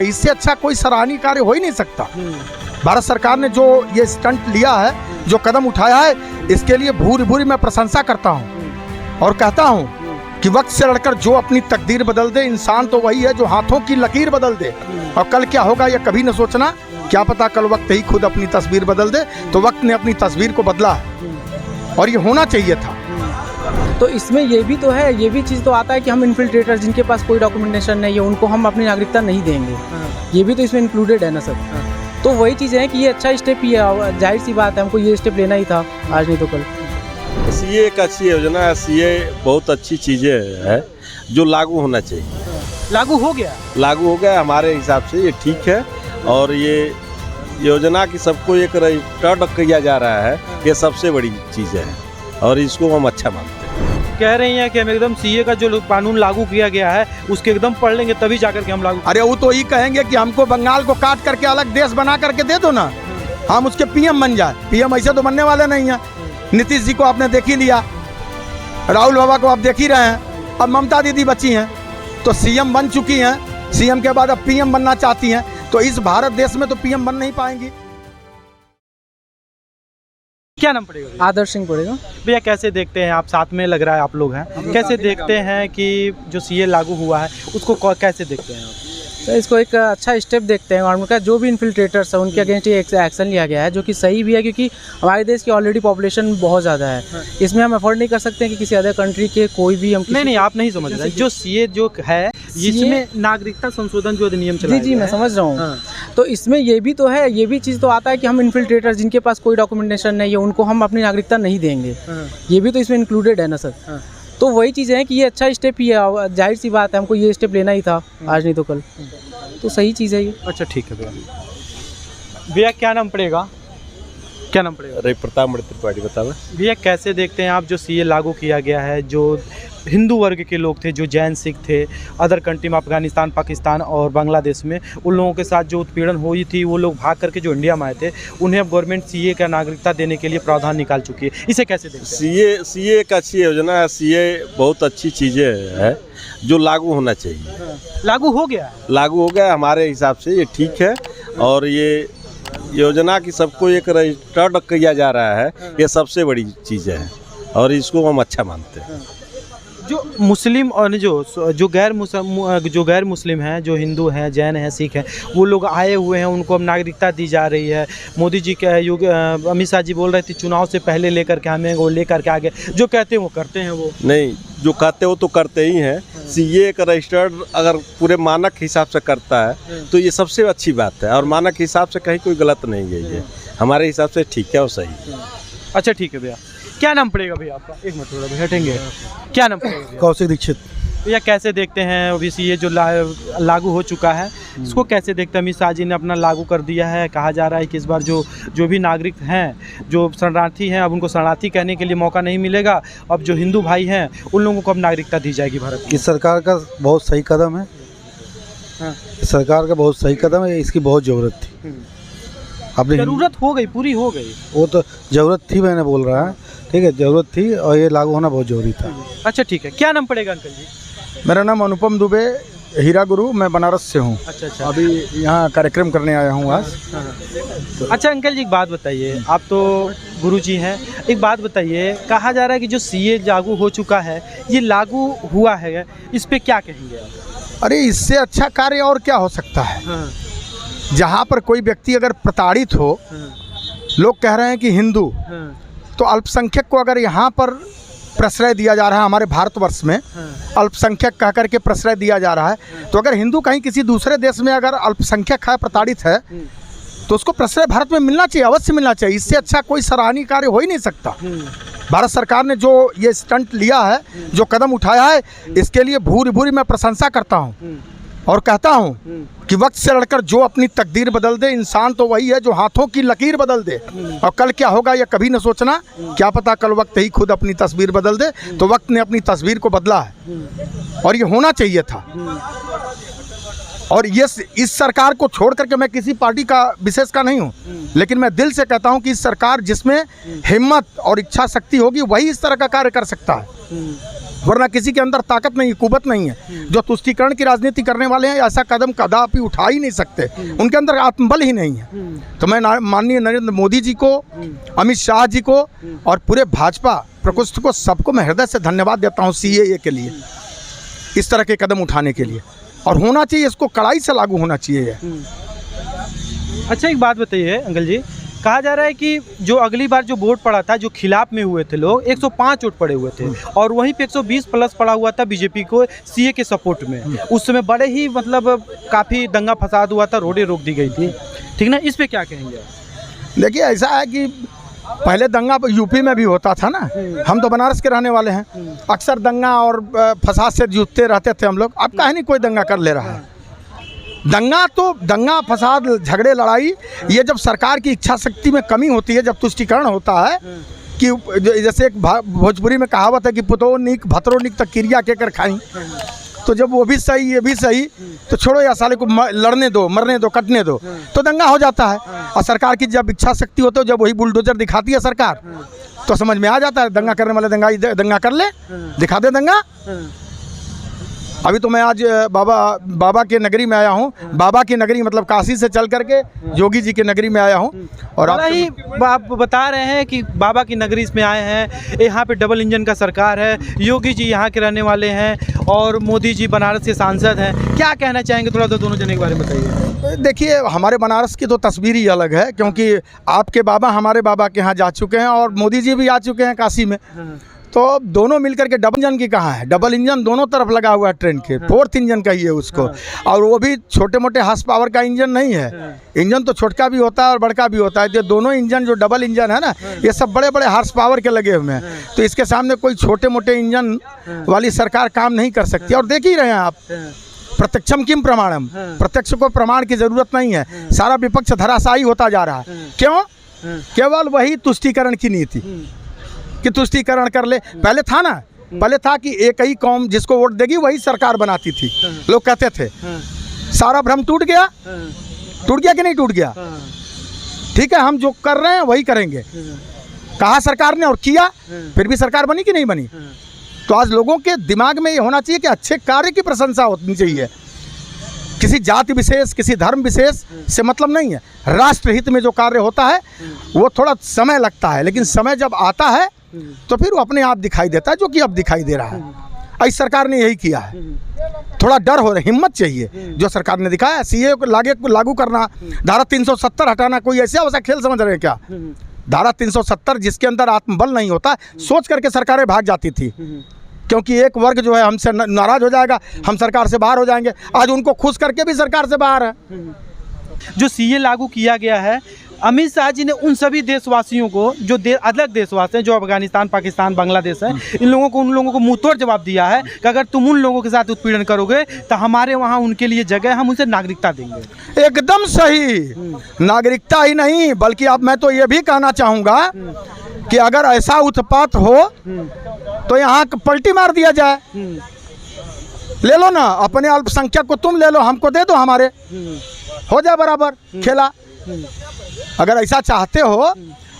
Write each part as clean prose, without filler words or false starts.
इससे अच्छा कोई सराहनीय कार्य हो ही नहीं सकता। भारत सरकार ने जो ये स्टंट लिया है, जो कदम उठाया है, इसके लिए भूरी भूरी मैं प्रशंसा करता हूँ और कहता हूँ कि वक्त से लड़कर जो अपनी तकदीर बदल दे, इंसान तो वही है जो हाथों की लकीर बदल दे। और कल क्या होगा ये कभी न सोचना, क्या पता कल वक्त ही खुद अपनी तस्वीर बदल दे। तो वक्त ने अपनी तस्वीर को बदला है और ये होना चाहिए था। तो इसमें ये भी तो है, ये भी चीज़ तो आता है कि हम इन्फिल्ट्रेटर जिनके पास कोई डॉक्यूमेंटेशन नहीं है उनको हम अपनी नागरिकता नहीं देंगे। ये भी तो इसमें इंक्लूडेड है ना सर। तो वही चीज़ है कि ये अच्छा स्टेप ही है, जाहिर सी बात है हमको ये स्टेप लेना ही था, आज नहीं तो कल। सीए एक अच्छी योजना है, सीए बहुत अच्छी चीज़ें है जो लागू होना चाहिए। लागू हो गया? लागू हो गया हमारे हिसाब से, ये ठीक है। और ये योजना की सबको एक रजिस्टर्ड किया जा रहा है, ये सबसे बड़ी चीज़ है और इसको हम अच्छा मानते हैं। कह रही हैं कि हम एकदम सीए का जो कानून लागू किया गया है उसके एकदम पढ़ लेंगे तभी जाकर के हम लागू। अरे वो तो ये कहेंगे कि हमको बंगाल को काट करके अलग देश बना करके दे दो ना, हम उसके पीएम बन जाए। पीएम ऐसे तो बनने वाले नहीं हैं। नीतीश जी को आपने देख ही लिया, राहुल बाबा को आप देख ही रहे हैं, अब ममता दीदी बची हैं तो सीएम बन चुकी हैं, सीएम के बाद अब पीएम बनना चाहती हैं। तो इस भारत देश में तो पीएम बन नहीं पाएंगी। क्या नाम पड़ेगा? आदर्श सिंह पड़ेगा। भैया कैसे देखते हैं आप, साथ में लग रहा है आप लोग हैं, कैसे देखते हैं कि जो सीए लागू हुआ है उसको कैसे देखते हैं आप? तो इसको एक अच्छा स्टेप देखते हैं और उनका जो भी इन्फिल्ट्रेटर्स है उनके अगेंस्ट एक्शन लिया गया है, जो कि सही भी है क्योंकि हमारे देश की ऑलरेडी पॉपुलेशन बहुत ज़्यादा है। इसमें हम अफोर्ड नहीं कर सकते हैं कि किसी अदर कंट्री के कोई भी हम नहीं आप नहीं समझ रहे। जो सीए जो है इसमें नागरिकता संशोधन जो अधिनियम चला जी मैं समझ रहा हूँ। तो इसमें ये भी तो है, ये भी चीज़ तो आता है कि हम इन्फिल्ट्रेटर जिनके पास कोई डॉक्यूमेंटेशन नहीं है उनको हम अपनी नागरिकता नहीं देंगे। ये भी तो इसमें इंक्लूडेड है ना सर। तो वही चीज़ है कि ये अच्छा स्टेप ही है, जाहिर सी बात है हमको ये स्टेप लेना ही था, आज नहीं तो कल। तो सही चीज़ है ये। अच्छा ठीक है भैया। भैया क्या नाम पड़ेगा? क्या नाम पड़ेगा? अरे प्रताप त्रिपाठी बताओ भैया कैसे देखते हैं आप जो सीए लागू किया गया है, जो हिंदू वर्ग के लोग थे, जो जैन सिख थे, अदर कंट्री में अफगानिस्तान, पाकिस्तान और बांग्लादेश में उन लोगों के साथ जो उत्पीड़न हुई थी, वो लोग भाग करके जो इंडिया में आए थे, उन्हें अब गवर्नमेंट सीए का नागरिकता देने के लिए प्रावधान निकाल चुकी है। इसे कैसे देखते हैं? सीए एक अच्छी योजना है, सीए बहुत अच्छी चीज़ें है जो लागू होना चाहिए। लागू हो गया? लागू हो गया हमारे हिसाब से, ये ठीक है। और ये योजना की सबको एक रजिस्टर्ड किया जा रहा है, ये सबसे बड़ी चीज़ है और इसको हम अच्छा मानते हैं। जो मुस्लिम और जो गैर मुस्लिम हैं, जो हिंदू हैं, जैन हैं, सिख हैं, वो लोग आए हुए हैं, उनको अब नागरिकता दी जा रही है। मोदी जी के अमित शाह जी बोल रहे थे चुनाव से पहले लेकर के हमें वो लेकर के आगे, जो कहते हैं वो करते हैं। वो नहीं, जो कहते हो तो करते ही हैं। सीए एक रजिस्टर्ड अगर पूरे मानक हिसाब से करता है तो ये सबसे अच्छी बात है और मानक हिसाब से कहीं कोई गलत नहीं है। ये हमारे हिसाब से ठीक है और सही। अच्छा ठीक है भैया। क्या नाम पड़ेगा भैया आपका? एक मिनट थोड़ा भैया हटेंगे। क्या नाम पड़ेगा भैया? कौशिक दीक्षित। भैया कैसे देखते हैं अभी सीए जो लागू हो चुका है, इसको कैसे देखते हैं? अमित शाह जी ने अपना लागू कर दिया है, कहा जा रहा है कि इस बार जो भी नागरिक हैं, जो शरणार्थी हैं, अब उनको शरणार्थी कहने के लिए मौका नहीं मिलेगा। अब जो हिंदू भाई हैं उन लोगों को अब नागरिकता दी जाएगी भारत की। इस सरकार का बहुत सही कदम है। सरकार का बहुत सही कदम है, इसकी बहुत ज़रूरत थी। अपनी ज़रूरत हो गई, पूरी हो गई। वो तो ज़रूरत थी, मैंने बोल रहा है, ठीक है, ज़रूरत थी और ये लागू होना बहुत ज़रूरी था। अच्छा ठीक है। क्या नाम पड़ेगा अंकल जी? मेरा नाम अनुपम दुबे, हीरा गुरु, मैं बनारस से हूँ। अच्छा। अभी यहाँ कार्यक्रम करने आया हूँ आज। अच्छा अंकल जी एक बात बताइए, आप तो गुरुजी हैं, एक बात बताइए, कहा जा रहा है कि जो सीए लागू हो चुका है, ये लागू हुआ है, इस पे क्या कहेंगे आप? अरे इससे अच्छा कार्य और क्या हो सकता है? जहाँ पर कोई व्यक्ति अगर प्रताड़ित हो, लोग कह रहे हैं कि हिंदू, तो अल्पसंख्यक को अगर यहाँ पर प्रश्रय दिया जा रहा है, हमारे भारतवर्ष में अल्पसंख्यक कह करके प्रश्रय दिया जा रहा है, तो अगर हिंदू कहीं किसी दूसरे देश में अगर अल्पसंख्यक है, प्रताड़ित है, तो उसको प्रश्रय भारत में मिलना चाहिए, अवश्य मिलना चाहिए। इससे अच्छा कोई सराहनीय कार्य हो ही नहीं सकता। भारत सरकार ने जो ये स्टंट लिया है, जो कदम उठाया है, इसके लिए भूरी भूरी मैं प्रशंसा करता हूँ और कहता हूँ कि वक्त से लड़कर जो अपनी तकदीर बदल दे, इंसान तो वही है जो हाथों की लकीर बदल दे। और कल क्या होगा ये कभी न सोचना, क्या पता कल वक्त ही खुद अपनी तस्वीर बदल दे। तो वक्त ने अपनी तस्वीर को बदला है और ये होना चाहिए था। और ये इस सरकार को छोड़ करके मैं किसी पार्टी का विशेष का नहीं हूँ, लेकिन मैं दिल से कहता हूँ कि इस सरकार जिसमें हिम्मत और इच्छा शक्ति होगी वही इस तरह का कार्य कर सकता है। वरना किसी के अंदर ताकत नहीं है, कुवत नहीं है। जो तुष्टीकरण की राजनीति करने वाले हैं ऐसा कदम कदापि उठा ही नहीं सकते, उनके अंदर आत्मबल ही नहीं है। तो मैं माननीय नरेंद्र मोदी जी को, अमित शाह जी को और पूरे भाजपा प्रकोष्ठ को, सबको मैं हृदय से धन्यवाद देता हूँ CAA के लिए, इस तरह के कदम उठाने के लिए। और होना चाहिए, इसको कड़ाई से लागू होना चाहिए। अच्छा, एक बात बताइए अंकल जी, कहा जा रहा है कि जो अगली बार जो वोट पड़ा था, जो खिलाफ में हुए थे लोग, 105 वोट पड़े हुए थे और वहीं पे 120 प्लस पड़ा हुआ था बीजेपी को CA के सपोर्ट में। उस समय बड़े ही मतलब काफ़ी दंगा फसाद हुआ था, रोडें रोक दी गई थी, ठीक ना? इस पे क्या कहेंगे आप? देखिए, ऐसा है कि पहले दंगा यूपी में भी होता था ना, हम तो बनारस के रहने वाले हैं, अक्सर दंगा और फसाद से जूझते रहते थे हम लोग। अब काहे नहीं कोई दंगा कर ले रहा है। दंगा फसाद, झगड़े, लड़ाई, ये जब सरकार की इच्छा शक्ति में कमी होती है, जब तुष्टीकरण होता है कि जैसे एक भोजपुरी में कहावत है कि पुतो निक भतरो निक तक क्रिया के कर खाई, तो जब वो भी सही ये भी सही, तो छोड़ो या साले को लड़ने दो, मरने दो, कटने दो, तो दंगा हो जाता है। और सरकार की जब इच्छा शक्ति होती है, जब वही बुलडोजर दिखाती है सरकार, तो समझ में आ जाता है दंगा करने वाले दंगा कर ले, दिखा दे दंगा। अभी तो मैं आज बाबा के नगरी में आया हूँ। बाबा की नगरी मतलब काशी से चल करके योगी जी की नगरी में आया हूँ। और आप बता रहे हैं कि बाबा की नगरी इसमें आए हैं, यहाँ पे डबल इंजन का सरकार है, योगी जी यहाँ के रहने वाले हैं और मोदी जी बनारस के सांसद हैं। क्या कहना चाहेंगे, थोड़ा दोनों जने के बारे में बताइए। देखिए, हमारे बनारस की तो तस्वीर ही अलग है, क्योंकि आपके बाबा हमारे बाबा के यहाँ जा चुके हैं और मोदी जी भी आ चुके हैं काशी में। तो दोनों मिलकर के डबल इंजन की कहाँ है? डबल इंजन दोनों तरफ लगा हुआ है ट्रेन के, 4th इंजन कहिए उसको। और वो भी छोटे मोटे हार्स पावर का इंजन नहीं है, इंजन तो छोटका भी होता है और बड़का भी होता है। ये दोनों इंजन जो डबल इंजन है ना, ये सब बड़े बड़े हार्स पावर के लगे हुए हैं। तो इसके सामने कोई छोटे मोटे इंजन वाली सरकार काम नहीं कर सकती। और देख ही रहे हैं आप, प्रत्यक्षम किम प्रमाणम, प्रत्यक्ष को प्रमाण की जरूरत नहीं है। सारा विपक्ष धराशायी होता जा रहा है। क्यों? केवल वही तुष्टीकरण की नीति कि तुष्टीकरण कर ले। पहले था ना, पहले था कि एक ही कौम जिसको वोट देगी वही सरकार बनाती थी, लोग कहते थे। सारा भ्रम टूट गया, टूट गया कि नहीं टूट गया? ठीक है, हम जो कर रहे हैं वही करेंगे। कहा सरकार ने और किया, फिर भी सरकार बनी कि नहीं बनी? तो आज लोगों के दिमाग में ये होना चाहिए कि अच्छे कार्य की प्रशंसा होनी चाहिए। किसी जाति विशेष, किसी धर्म विशेष से मतलब नहीं है। राष्ट्र हित में जो कार्य होता है वो थोड़ा समय लगता है, लेकिन समय जब आता है तो फिर वो अपने आप दिखाई देता है, जो कि अब दिखाई दे रहा है। इस सरकार ने यही किया है। थोड़ा डर हो रहा है, हिम्मत चाहिए। जो सरकार ने दिखाया, CA को लागू करना, धारा 370 हटाना, कोई ऐसा वैसा खेल समझ रहे हैं क्या? धारा 370 जिसके अंदर आत्मबल नहीं होता, सोच करके सरकारें भाग जाती थी, क्योंकि एक वर्ग जो है हमसे नाराज हो जाएगा, हम सरकार से बाहर हो जाएंगे। आज उनको खुश करके भी सरकार से बाहर है। जो CA लागू किया गया है, अमित शाह जी ने उन सभी देशवासियों को, जो अलग देशवासी हैं, जो अफगानिस्तान, पाकिस्तान, बांग्लादेश हैं, उन लोगों को मुंहतोड़ जवाब दिया है कि अगर तुम उन लोगों के साथ उत्पीड़न करोगे तो हमारे वहाँ उनके लिए जगह, हम उनसे नागरिकता देंगे। एकदम सही। नागरिकता ही नहीं, बल्कि अब मैं तो ये भी कहना चाहूँगा कि अगर ऐसा उत्पात हो तो यहाँ पलटी मार दिया जाए। ले लो ना, अपने अल्पसंख्यक को तुम ले लो, हमको दे दो, हमारे हो जाए बराबर खेला। अगर ऐसा चाहते हो,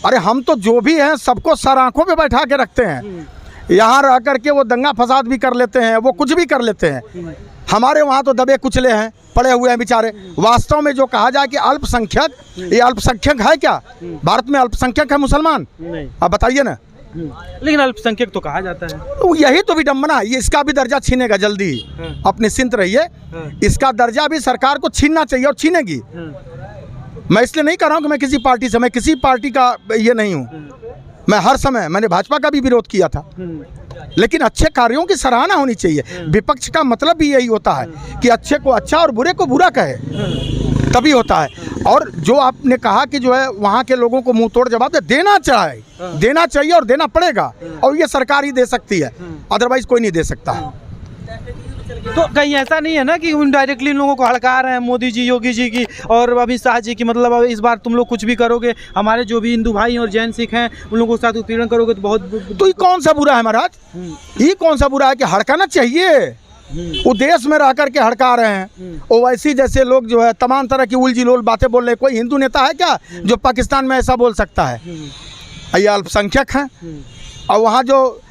अरे हम तो जो भी हैं सबको सर आंखों पे बैठा के रखते हैं। यहाँ रह करके वो दंगा फसाद भी कर लेते हैं, वो कुछ भी कर लेते हैं। हमारे वहाँ तो दबे कुचले हैं, पड़े हुए हैं बेचारे। वास्तव में जो कहा जाए कि अल्पसंख्यक, ये अल्पसंख्यक है क्या? भारत में अल्पसंख्यक है मुसलमान? नहीं। आप बताइए ना। लेकिन अल्पसंख्यक तो कहा जाता है। तो यही तो विडम्बना है। ये इसका भी दर्जा छीनेगा जल्दी, आप निश्चिंत रहिए। इसका दर्जा भी सरकार को छीनना चाहिए और छीनेगी। मैं इसलिए नहीं कर रहा हूँ कि मैं किसी पार्टी से, मैं किसी पार्टी का ये नहीं हूँ। मैं हर समय, मैंने भाजपा का भी विरोध किया था, लेकिन अच्छे कार्यों की सराहना होनी चाहिए। विपक्ष का मतलब भी यही होता है कि अच्छे को अच्छा और बुरे को बुरा कहे, तभी होता है। और जो आपने कहा कि जो है वहाँ के लोगों को मुंह तोड़ जवाब देना चाहिए और देना पड़ेगा, और ये सरकार ही दे सकती है, अदरवाइज कोई नहीं दे सकता। तो कहीं ऐसा नहीं है ना कि इनडायरेक्टली इन लोगों को हड़का रहे हैं मोदी जी, योगी जी की और अमित शाह जी की, मतलब अब इस बार तुम लोग कुछ भी करोगे, हमारे जो भी हिंदू भाई और जैन सिख हैं उन लोगों के साथ उत्पीड़न करोगे तो बहुत। तो ये कौन सा बुरा है महाराज? ये कौन सा बुरा है कि हड़काना चाहिए? वो देश में रह करके हड़का रहे हैं। ओवैसी जैसे लोग जो है तमाम तरह की उलझिलोल बातें बोल रहे हैं। कोई हिंदू नेता है क्या जो पाकिस्तान में ऐसा बोल सकता है? ये अल्पसंख्यक हैं। और वहाँ जो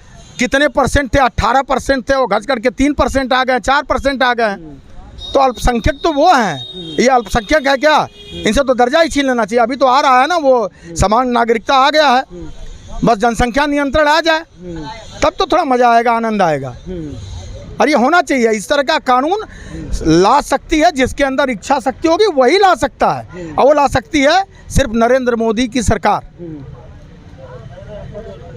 कितने परसेंट थे, 18% थे, वो घट करके 3% आ गए, 4% आ गए। तो अल्पसंख्यक तो वो हैं, ये अल्पसंख्यक है क्या? इनसे तो दर्जा ही छीन लेना चाहिए। अभी तो आ रहा है ना, वो समान नागरिकता आ गया है, बस जनसंख्या नियंत्रण आ जाए तब तो थोड़ा मज़ा आएगा, आनंद आएगा। और ये होना चाहिए, इस तरह का कानून ला सकती है जिसके अंदर इच्छा शक्ति होगी वही ला सकता है, और वो ला सकती है सिर्फ नरेंद्र मोदी की सरकार।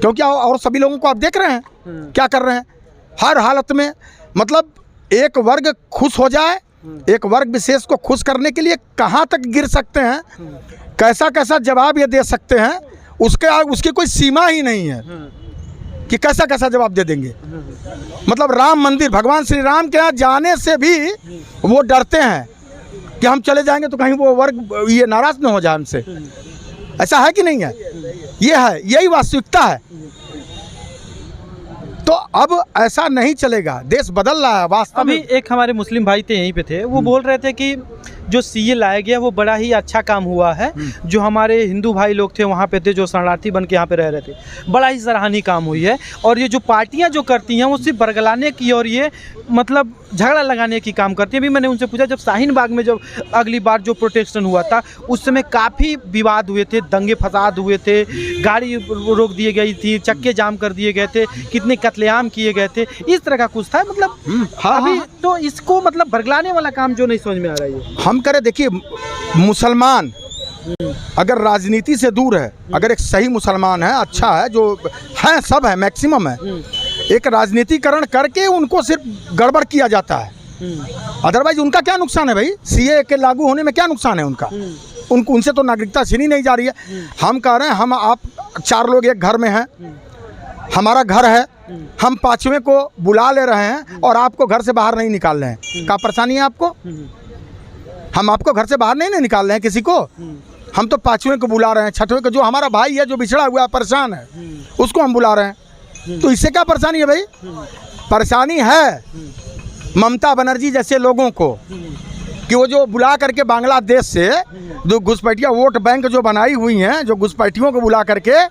क्योंकि और सभी लोगों को आप देख रहे हैं क्या कर रहे हैं हर हालत में। मतलब एक वर्ग खुश हो जाए, एक वर्ग विशेष को खुश करने के लिए कहाँ तक गिर सकते हैं, कैसा कैसा जवाब ये दे सकते हैं, उसकी कोई सीमा ही नहीं है कि कैसा कैसा जवाब दे देंगे। मतलब राम मंदिर, भगवान श्री राम के यहाँ जाने से भी वो डरते हैं कि हम चले जाएंगे तो कहीं वो वर्ग ये नाराज न हो जाए हमसे। ऐसा है कि नहीं है? ये है, यही वास्तविकता है। तो अब ऐसा नहीं चलेगा, देश बदल रहा है वास्तव अभी में। एक हमारे मुस्लिम भाई थे यहीं पे थे, वो बोल रहे थे कि जो सीए लाया गया वो बड़ा ही अच्छा काम हुआ है। जो हमारे हिंदू भाई लोग थे वहाँ पे थे, जो शरणार्थी बन के यहाँ पे रह रहे थे, बड़ा ही सराहनीय काम हुई है। और ये जो पार्टियाँ जो करती हैं वो सिर्फ बरगलाने की और ये मतलब झगड़ा लगाने की काम करती हैं। अभी मैंने उनसे पूछा, जब शाहीन बाग में जब अगली बार जो प्रोटेक्शन हुआ था उस समय काफ़ी विवाद हुए थे, दंगे फसाद हुए थे, गाड़ी रोक दी गई थी, चक्के जाम कर दिए गए थे, कितने कत्लेआम किए गए थे, इस तरह का कुछ था। मतलब अभी तो इसको मतलब बरगलाने वाला काम जो नहीं समझ में आ रहा है। हम करें, देखिए मुसलमान अगर राजनीति से दूर है, अगर एक सही मुसलमान है, अच्छा है, जो है सब है, मैक्सिमम है, एक राजनीतिकरण करके उनको सिर्फ गड़बड़ किया जाता है। अदरवाइज उनका क्या नुकसान है भाई? सीए के लागू होने में क्या नुकसान है उनका? उनसे तो नागरिकता छीनी नहीं जा रही है। हम कह रहे हैं, हम आप 4 लोग एक घर में हैं, हमारा घर है, हम 5वें को बुला ले रहे हैं और आपको घर से बाहर नहीं निकाल रहे हैं। क्या परेशानी है आपको? हम आपको घर से बाहर नहीं निकाल रहे हैं किसी को, हम तो 5वें को बुला रहे हैं, 6वें को, जो हमारा भाई है, जो बिछड़ा हुआ परेशान है, उसको हम बुला रहे हैं। तो इससे क्या परेशानी है भाई? परेशानी है ममता बनर्जी जैसे लोगों को कि वो जो बुला करके बांग्लादेश से जो घुसपैठिया वोट बैंक जो बनाई हुई हैं, जो घुसपैठियों को बुला करके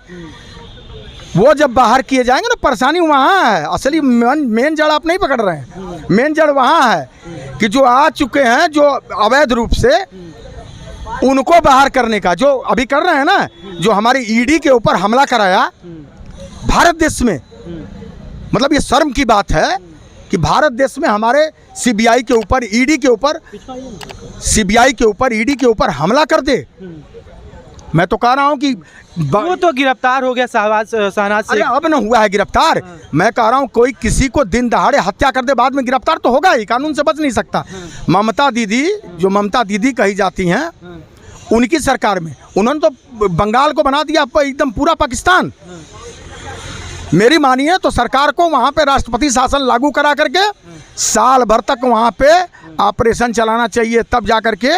वो जब बाहर किए जाएंगे ना, परेशानी वहाँ है। असली मेन जड़ आप नहीं पकड़ रहे हैं। मेन जड़ वहाँ है कि जो आ चुके हैं, जो अवैध रूप से, उनको बाहर करने का जो अभी कर रहे हैं ना, जो हमारी ईडी के ऊपर हमला कराया भारत देश में। मतलब ये शर्म की बात है कि भारत देश में हमारे सीबीआई के ऊपर, ईडी के ऊपर, सीबीआई के ऊपर, ईडी के ऊपर हमला कर दे। मैं तो कह रहा हूँ कि वो तो गिरफ्तार हो गया शहनाज से। अब न हुआ है गिरफ्तार। मैं कह रहा हूँ कोई किसी को दिन दहाड़े हत्या कर दे, बाद में गिरफ्तार तो होगा ही, कानून से बच नहीं सकता। ममता दीदी, जो ममता दीदी कही जाती हैं, उनकी सरकार में उन्होंने तो बंगाल को बना दिया एकदम पूरा पाकिस्तान। मेरी मानिए तो सरकार को वहाँ पे राष्ट्रपति शासन लागू करा करके साल भर तक वहाँ पे ऑपरेशन चलाना चाहिए, तब जा करके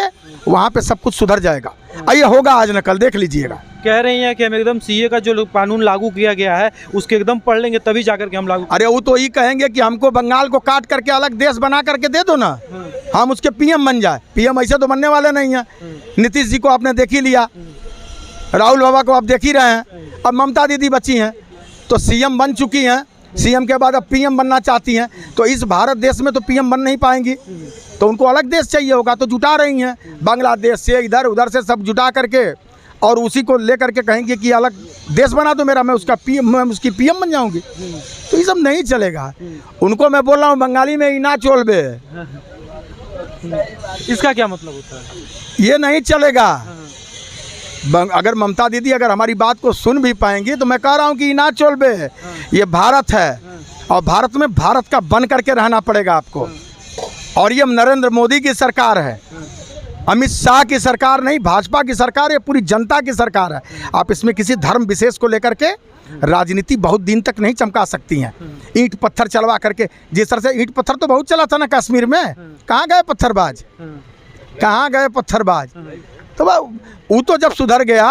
वहाँ पे सब कुछ सुधर जाएगा। ये होगा आज न कल, देख लीजिएगा। कह रही हैं कि हम एकदम सीए का जो कानून लागू किया गया है उसके एकदम पढ़ लेंगे तभी जाकर के हम लागू। अरे वो तो ये कहेंगे कि हमको बंगाल को काट करके अलग देश बना करके दे दो ना, हम उसके पीएम बन जाए। पीएम ऐसे तो बनने वाले नहीं हैं। नीतीश जी को आपने देख ही लिया, राहुल बाबा को आप देख ही रहे हैं, अब ममता दीदी बची हैं तो सीएम बन चुकी हैं, सीएम के बाद अब पीएम बनना चाहती हैं। तो इस भारत देश में तो पीएम बन नहीं पाएंगी, तो उनको अलग देश चाहिए होगा, तो जुटा रही हैं बांग्लादेश से, इधर उधर से सब जुटा करके, और उसी को लेकर के कहेंगे कि अलग देश बना दो मेरा, मैं उसका पीएम, मैं उसकी पीएम बन जाऊंगी। तो ये सब नहीं चलेगा। उनको मैं बोल रहा हूँ बंगाली में इना चोलबे, इसका क्या मतलब होता है? ये नहीं चलेगा। अगर ममता दीदी अगर हमारी बात को सुन भी पाएंगी तो मैं कह रहा हूँ कि इना चोलबे, ये भारत है और भारत में भारत का बन करके रहना पड़ेगा आपको। और ये नरेंद्र मोदी की सरकार है, अमित शाह की सरकार नहीं, भाजपा की सरकार है, पूरी जनता की सरकार है। आप इसमें किसी धर्म विशेष को लेकर के राजनीति बहुत दिन तक नहीं चमका सकती हैं। ईंट पत्थर चलवा करके, जिस तरह से ईंट पत्थर तो बहुत चला था ना कश्मीर में, कहाँ गए पत्थरबाज, कहाँ गए पत्थरबाज? तो वो तो जब सुधर गया,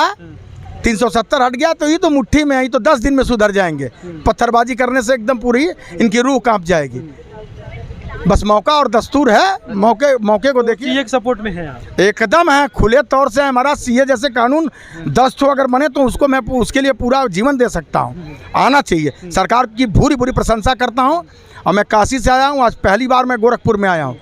370 हट गया, तो ये तो मुट्ठी में आई, तो 10 दिन में सुधर जाएंगे। पत्थरबाजी करने से एकदम पूरी इनकी रूह कांप जाएगी। बस मौका और दस्तूर है, मौके को देखिए। सीए के सपोर्ट में है आप? एकदम है, खुले तौर से हमारा सीए जैसे कानून 10 ठो अगर बने तो उसको मैं उसके लिए पूरा जीवन दे सकता हूँ। आना चाहिए। सरकार की भूरी भूरी प्रशंसा करता हूँ। और मैं काशी से आया हूँ, आज पहली बार मैं गोरखपुर में आया हूँ।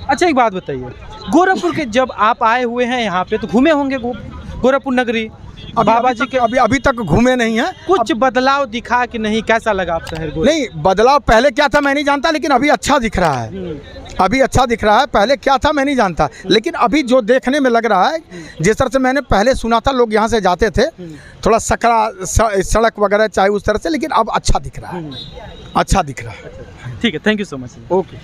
अच्छा, एक बात बताइए, गोरखपुर के जब आप आए हुए हैं यहाँ पे तो घूमे होंगे गोरखपुर नगरी? बाबा जी के अभी तक घूमे नहीं है। कुछ बदलाव दिखा कि नहीं? कैसा लगा आप शहर गोरखपुर? नहीं, बदलाव पहले क्या था मैं नहीं जानता, लेकिन अभी अच्छा दिख रहा है। अभी अच्छा दिख रहा है। पहले क्या था मैं नहीं जानता, लेकिन अभी जो देखने में लग रहा है, जिस तरह से मैंने पहले सुना था लोग यहाँ से जाते थे, थोड़ा सकरा सड़क वगैरह चाहे उस तरह से, लेकिन अब अच्छा दिख रहा है। अच्छा दिख रहा है। ठीक है, thank you so much. Okay.